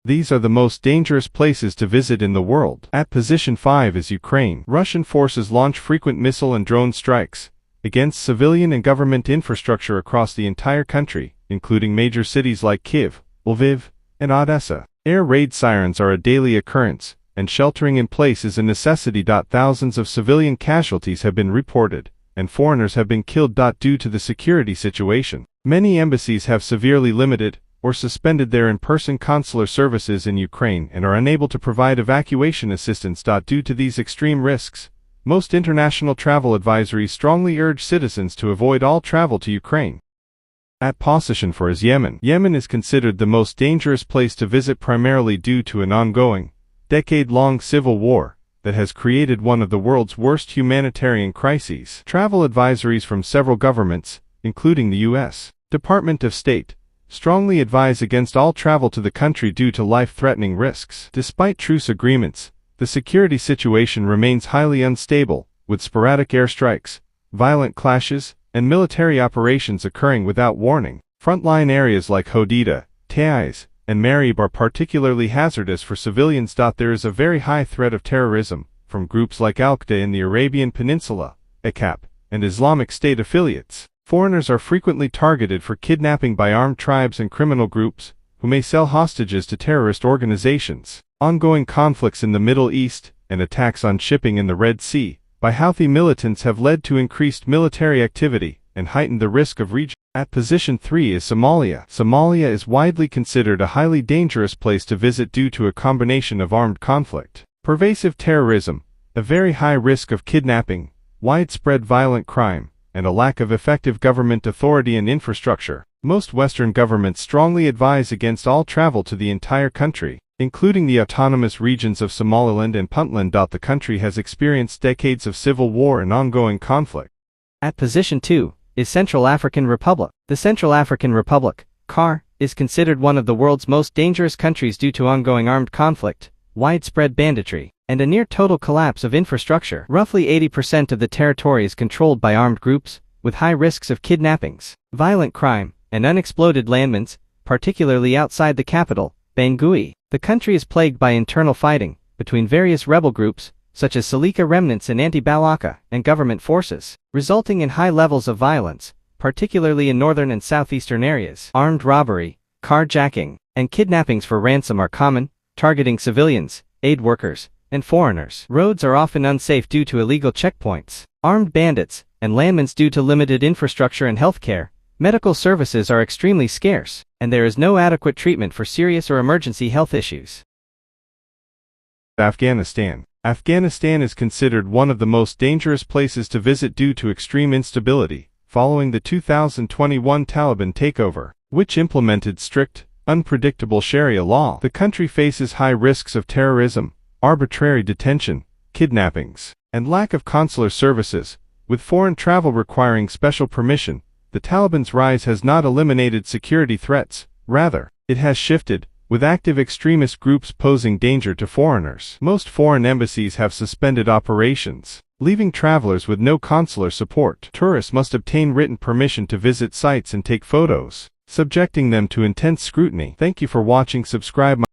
These are the most dangerous places to visit in the world. At position 5 is Ukraine. Russian forces launch frequent missile and drone strikes against civilian and government infrastructure across the entire country, including major cities like Kyiv, Lviv, and Odessa. Air raid sirens are a daily occurrence, and sheltering in place is a necessity. Thousands of civilian casualties have been reported, and foreigners have been killed. Due to the security situation, many embassies have severely limited or suspended their in-person consular services in Ukraine and are unable to provide evacuation assistance. Due to these extreme risks, most international travel advisories strongly urge citizens to avoid all travel to Ukraine. At position 4 is Yemen. Yemen is considered the most dangerous place to visit primarily due to an ongoing, decade-long civil war that has created one of the world's worst humanitarian crises. Travel advisories from several governments, including the U.S. Department of State, strongly advise against all travel to the country due to life-threatening risks. Despite truce agreements, the security situation remains highly unstable, with sporadic airstrikes, violent clashes, and military operations occurring without warning. Frontline areas like Hodeidah, Taiz, and Marib are particularly hazardous for civilians. There is a very high threat of terrorism from groups like Al-Qaeda in the Arabian Peninsula, ICAP, and Islamic State affiliates. Foreigners are frequently targeted for kidnapping by armed tribes and criminal groups, who may sell hostages to terrorist organizations. Ongoing conflicts in the Middle East and attacks on shipping in the Red Sea by Houthi militants have led to increased military activity and heightened the risk of region. At position 3 is Somalia. Somalia is widely considered a highly dangerous place to visit due to a combination of armed conflict, pervasive terrorism, a very high risk of kidnapping, widespread violent crime, and a lack of effective government authority and infrastructure. Most Western governments strongly advise against all travel to the entire country, including the autonomous regions of Somaliland and Puntland. The country has experienced decades of civil war and ongoing conflict. At position 2 is Central African Republic. The Central African Republic, CAR, is considered one of the world's most dangerous countries due to ongoing armed conflict, widespread banditry, and a near-total collapse of infrastructure. Roughly 80% of the territory is controlled by armed groups, with high risks of kidnappings, violent crime, and unexploded landmines, particularly outside the capital, Bangui. The country is plagued by internal fighting between various rebel groups, such as Salika remnants and anti-Balaka, and government forces, resulting in high levels of violence, particularly in northern and southeastern areas. Armed robbery, carjacking, and kidnappings for ransom are common, targeting civilians, aid workers, and foreigners. Roads are often unsafe due to illegal checkpoints, armed bandits, and landmines. Due to limited infrastructure and healthcare, medical services are extremely scarce, and there is no adequate treatment for serious or emergency health issues. Afghanistan. Afghanistan is considered one of the most dangerous places to visit due to extreme instability, following the 2021 Taliban takeover, which implemented strict, unpredictable Sharia law. The country faces high risks of terrorism, arbitrary detention, kidnappings, and lack of consular services, with foreign travel requiring special permission. The Taliban's rise has not eliminated security threats, rather, it has shifted, with active extremist groups posing danger to foreigners. Most foreign embassies have suspended operations, leaving travelers with no consular support. Tourists must obtain written permission to visit sites and take photos, subjecting them to intense scrutiny. Thank you for watching. Subscribe.